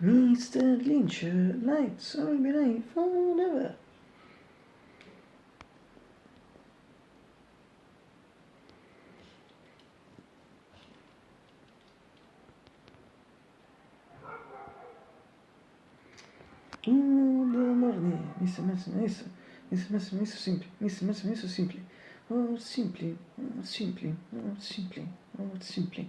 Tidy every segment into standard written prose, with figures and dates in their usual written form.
Mr. Lynch, lights will be light forever. Mister simply. Oh, simply, oh, simply, oh, simply, oh, simply,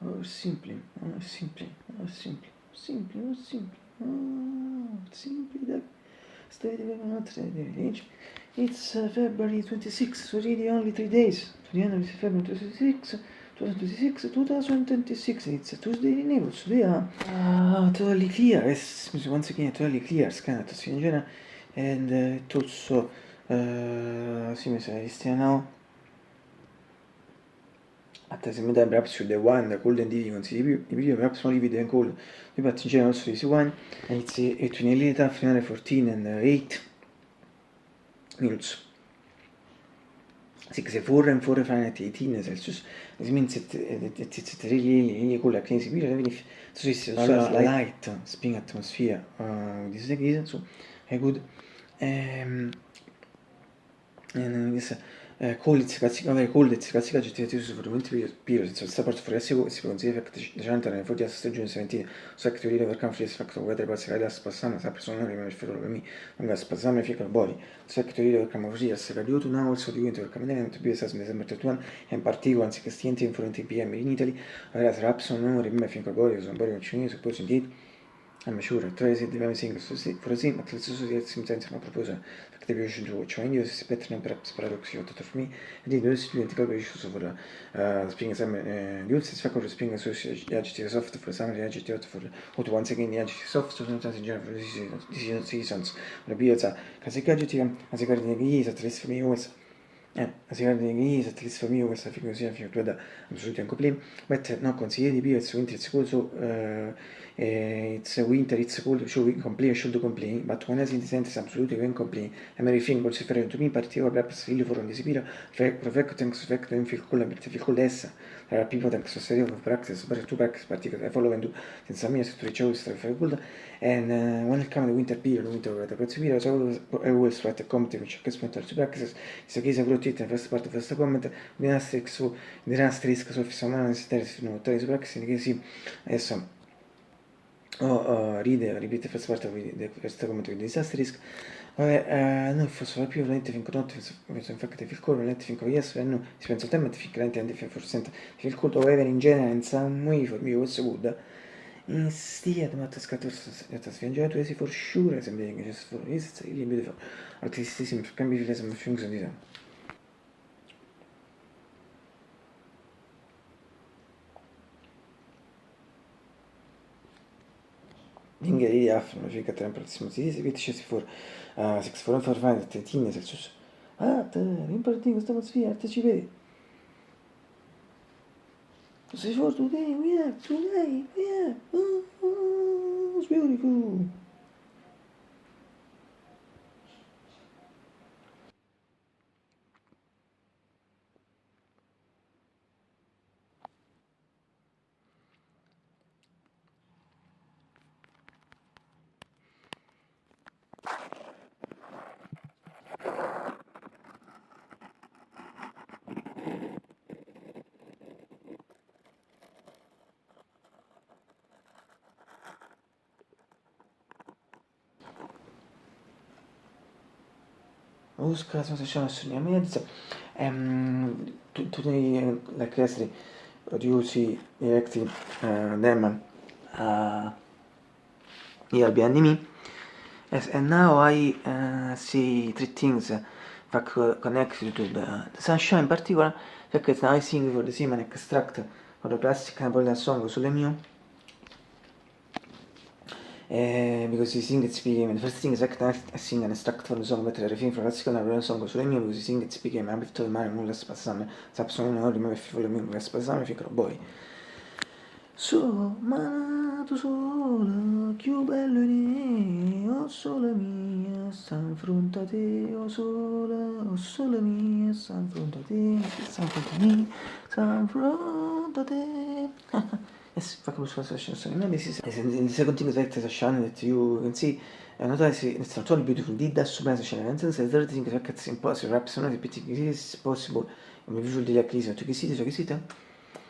oh, simply, oh, simply, oh, simply, simply, oh, simply, oh, simply, that steady, not steady, age. It's February 26th, so really only 3 days to the end of February 26th. 2026, it's a Tuesday in Naples. Today totally clear. Yes, once again, totally clear. Scan at in general, and it also still now. At the same time, perhaps should the one, the cold and DVD consider the video, perhaps only video and cold. But in general, also this one, and it's between finale 14 and 8 minutes. 4 and 4 Fahrenheit 18 Celsius. This means it's really cool. Like can see even if it's a light spring atmosphere. This is like this, so good. And this cold, it's classic agitated for the winter period. So it's a part for SEO, si può considerare effect decente nel 40 stagione 17. So che teoria per campo di factor weather pass la spassana, sempre sono non rimane ferro per me. Non spassana fica body. So che teoria per campo così, se radio to now also di winter camminare to be as December 31 and particular anzi che stiente in 40 pm in Italy. Allora se rapson non rimane fica body, so body cinese, poi sentite. I'm sure, try to divine things for a sim, at least sometimes ma proposal. The version to which I use is better than perhaps paradox for me. I did those student issues over spring exam use is faculty spring associated soft for some agitated for what once again the agitated soft so sometimes in general for seasons. The beards are Casicagitium, as a guardian is at least for me always. As guardian is at least for me always a figure of your brother, absolutely uncomplain, but not consider the beards winter school so. It's winter, it's cold, should complain, but when as in the sense absolutely when complain, and many things also refer to me, particularly perhaps really for the Sibira, reflect thanks to fact and feel cool and feel cool less. There are people thanks to study of practice, but to practice particularly I follow and do since some years to reach out to very good. And when it comes to winter period, winter the Sibira, I always try to comment which is mental to practice. It's a case of growth in the first part of the comment, the asterisk so the asterisk so if someone is there is no to practice in case as repeat the first part of the first comment with this asterisk. Vabbè, noi fosse più veramente finché non penso infatti fil colpo veramente finché yes no si pensa a te ma finché veramente forse fil colpo whatever in general in some way for me was good instead ma the scatters that has been enjoyed for sure something just for it's really beautiful artistism can be less of function design. Ingeri after fica temperature si vede for 6 13 Celsius. Importante atmosphere ci vedi. So for today, yeah, it's beautiful. Uska se sono a mezzo. Tutti like yesterday, produce directing them here behind me. Yes, and now I see 3 things connected to the sunshine in particular. Perché I sing for the Simon extract for the classic Napoleon song sulle mio. Because he sing it speaking, the first thing is I sing an extract from the song, but the refrain from classical Napoleon song sulle mio, because he sing it speaking, ma abito il mare nulla spassame, sapsono non rimane figlio mio, nulla spassame, fico boy. Ma tu sola, più bello in me, oh sola mia, sta fronte a te, oh sola mia, sta fronte a te, sta fronte a me, sta fronte a te. Yes, fucking was fashion. So maybe this is in the second thing is like the shine that you can see. Notice it's not only beautiful, did that super shine. And then the third thing is like it's impossible. Rap sono repeating. It is possible. Mi visual degli acclisi. Tu che siete? Tu che siete?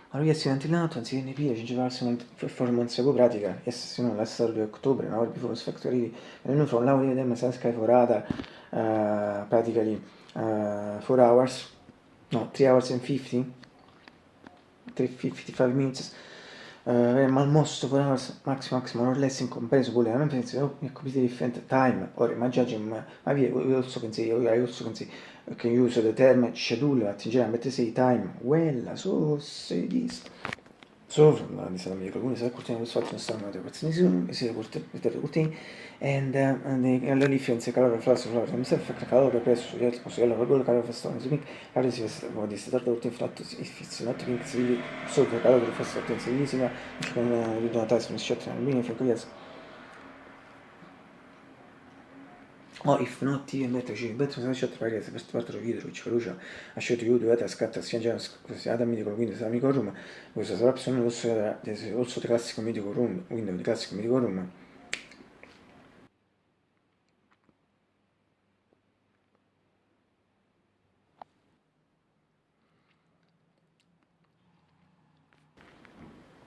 Allora, yes, until now, anzi, in Nepal, ci giocavamo performance pratica. Yes, you know, last Saturday, October, an hour before the factory. And then from now, them as Sky for radar, practically 4 hours, no, 3 hours and 55 minutes. Almost 4 hours maximum, more or less in comparison with them. It's a completely different time. Or imagine, we also can say, I also can say, can use the term schedule, but in general, better say time. Well, so say this. So from the Islamic community, I could was watching some other opportunism, is a good routine, and the only difference is color of flowers of himself, a color of press, yet, also yellow, color of stone, is how is this what is the routine if it's not being really so the color of the first sentence is easy, if you don't have some shot and meaning for clears. Or if not, even better, ci better shot pare se questo parte video ci conosce a shot you do that scatta sia già così ad amico quindi se amico room questo sarà opzione also the classico medical room window di classico medical room.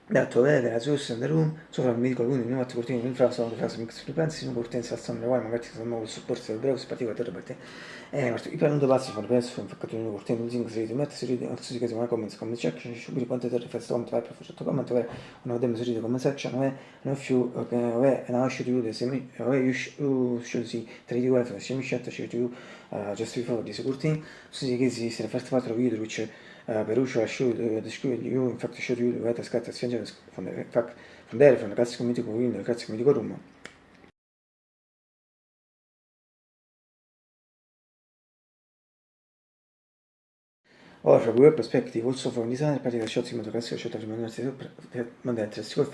Dato vedere la source in the room, sopra il medico quindi non fatto cortine in frase, sono frasi mix di pensi, non cortine salzano le uguali, magari sono il supporto del breve, spatico per te. I prendo passo per penso, un fatto di cortine, un zinc, si mette, si ride, si chiede una comments, come check, ci subire quante te riflesso, come vai per fatto comment, una demo si ride come section, no few, okay, now I should do the same, you should see 3D well, for the same shot, I should do just before this cortine, so si chiede se first part of video, which Perugia descrived you, in fact, showed you the scatter changes from the fact from there from the classical mythical win, the classical mythical room. Or from your perspective, also from design, practical shots in classical shot of the interesting for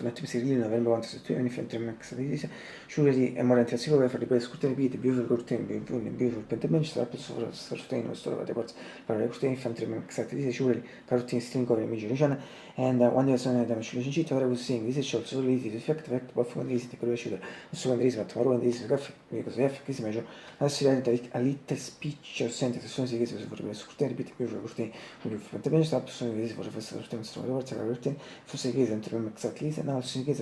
not really November 1 to 2 anything to max surely a more interesting way for the best curtain beat, the beautiful curtain, beautiful pentabench, the episode for sustain or store of the parts for the curtain infantry max activity, surely curtain string of imagination, and one day on the damage relationship, I was saying this is short, so it is effect, but when this is the correction, so when this is tomorrow and this is graphic, because the effect is measure, as a little speech or sentence, as soon as it is for the curtain, repeat beautiful curtain. Quindi fondamentalmente sta persona che vuole fare questo tema sulla forza che avete forse che dentro il exactly now so che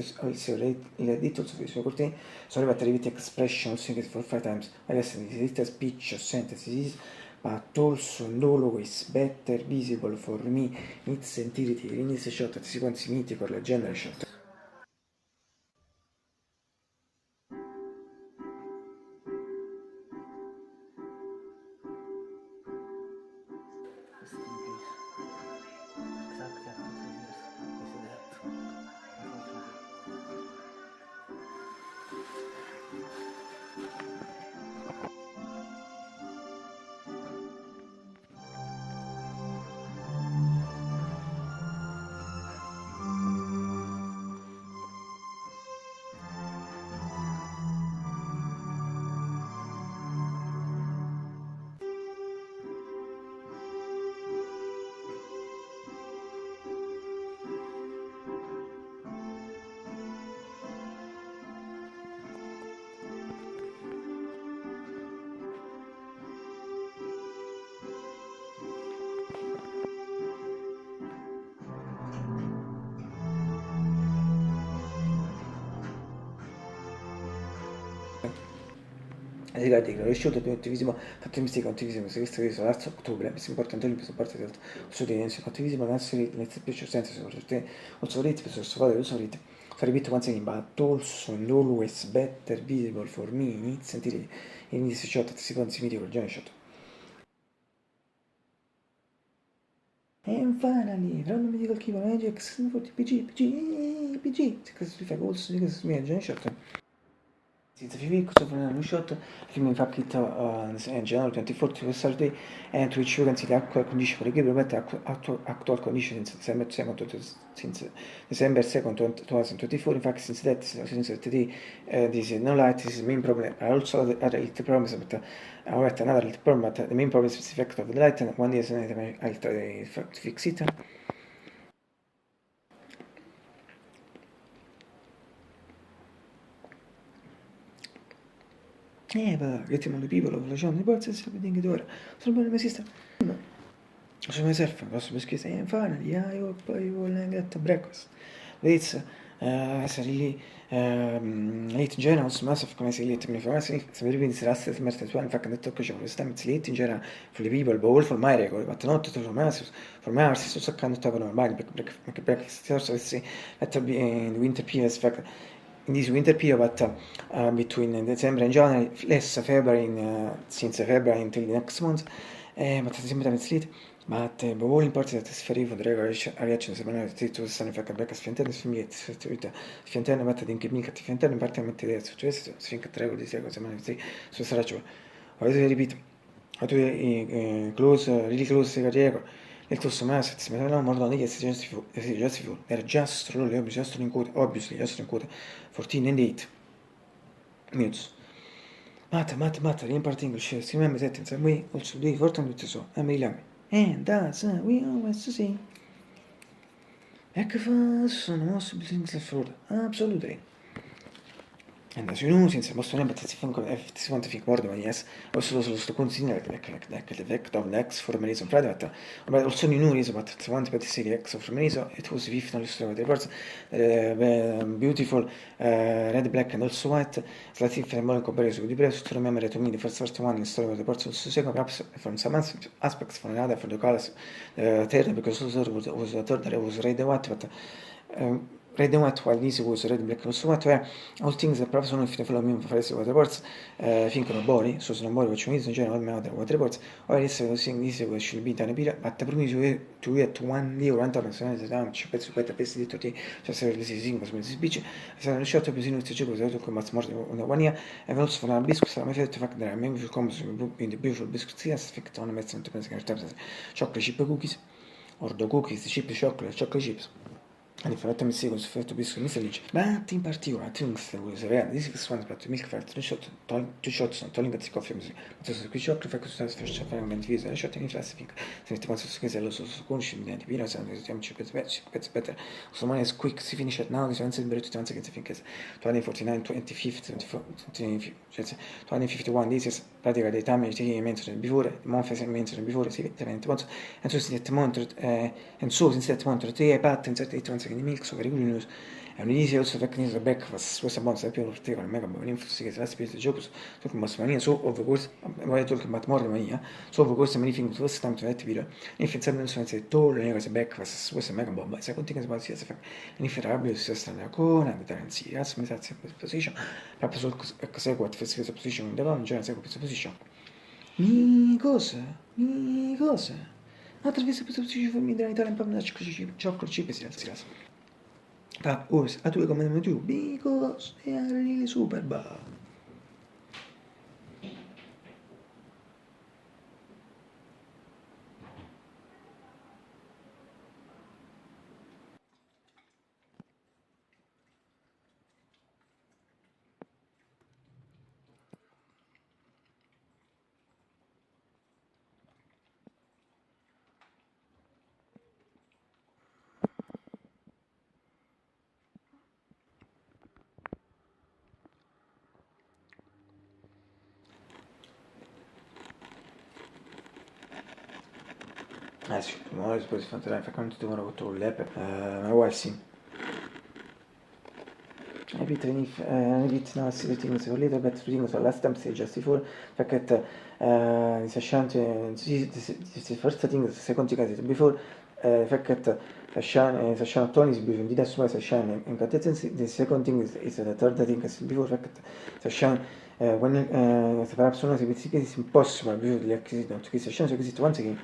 il detto su questo corte so arrivate a repeat expression so che for 5 times I guess the speech or sentences but also and always better visible for me its entirety in this shot si sequence mythico la general shot. Ricordi che riuscito più attivismo, fattivistica attivismo, se questo è l'arzo ottobre, è importante l'impresa parte del suo tendenza attivismo, non si inizia più senso, soprattutto also rate, per suo valore, also rate. So repeat once again, but also and always better visible for me, needs and in this shot at sequence mythical giant shot. And finally, random mythical keyboard magic, 40 PG, because if I go also because me a giant shot. It's a few weeks of a shot, film in fact it January 24th Saturday, and to which you can see the actual condition for the game, but actual condition since December 2nd, 2024. In fact, since today, this is no light, this is the main problem. I also other little problems, but I have another little problem, but the main problem is the effect of the light, and one day I'll try to fix it. But getting all the people of the reports is everything it ora. Sono bene esiste. So myself, posso perché say finally, I hope I will get breakfast. It's really late in general, så massive come say late men för sig så vill vi inte rasta som mest att faktiskt det tocka jag stämt late in general för the people bowl for my record but not to massive for my arse så kan det ta normal breakfast så se att be in the winter period fact in this winter period but between December and January less February in since February until the next month but it's sempre late. Ma bowol important att sferivo drega reaction semanale tu stanno fa cabecca sfiantene sfimiet sfiantene matta din che mica sfiantene parte mette adesso cioè sfinca trego di sego semanale su sarà ciò adesso ripeto a tu close really close segariego il tuo sommato si metteva mordo di che si just fu era just roll just in code obviously just in code 14 and 8 minutes matta riparting il share si memme sette insomma we also do fortunately so a million. And that's we always see. Ecco fa sono mosse business fraud. Absolutely. And as you know, since most of them, but if you want to think more than yes, also to consider the effect of the X for Merizo Friday, but also you know is about the one to see the X of Merizo, it was 15 illustrated reports, beautiful red, black, and also white, slightly more in comparison with the press, to remember to me the first one in story of the reports, also second, perhaps from some aspects, from another, for the colors, third, because also was the third, there was red and white, but red and white, while this was red, black, and also white, where all things that perhaps only if they follow me for the water reports, think on a body, so on a body, which means in general, my other water reports, or this was saying this should be done a bit, but the promise to it 1 day or 1 time, so the time, ci penso questa peste di tutti, cioè se le si singono, come si dice, se non riuscito a pesare questo gioco, se come smart on the 1 year, and also for a biscuit, so I feel the fact that I'm maybe comes in the beautiful biscuits, yes, fict on a medicine to pensa che chocolate chip cookies, or the cookies, the chip chocolate chips. And if I let me see what's first to be so misleading. But in particular, things that was rare. This is one, but milk fat, 2 shots, on tolling that coffee music. But as a quick shot, if I could start first shot, and visa, a shot in class, I think. So it was a squeeze, also conscious, and the Venus and the temperature gets better. So mine is quick, see finish it now, this answer is better to answer against, I think, is 2049, 25th, 2051, this is practically the time you mentioned before, the month as I mentioned before, 70 months, and so since that month, and so since that month, 3 patterns at 8 months in the milk, so very good news. And when you also recognize the back was about the people take on mega bonus for six last piece of jokes, talking about money, so of course, when I talk about more money, so of course, many things was time to that video. If it's something so it's a toll, and the back was a mega bomb, but second thing is about CS effect. And if it are just an icon and the currency, that's my position, perhaps also what physical position in the one, general position. Mi cosa? Altra vez questa posizione famiglia in Italia un po' di chocolate chip si alza. But always, I do recommend you because they are really super bad. Sì, ma poi si fa quanto devono con l'app, ma guarda sì. A bit now sitting so a little bit reading so last time say just before fact the the first thing the second thing before fact the Shan Tony is before did as well as Shan and the second thing is the third thing as before fact the Shan when perhaps one of the it's impossible before the accident to kiss a chance to visit once again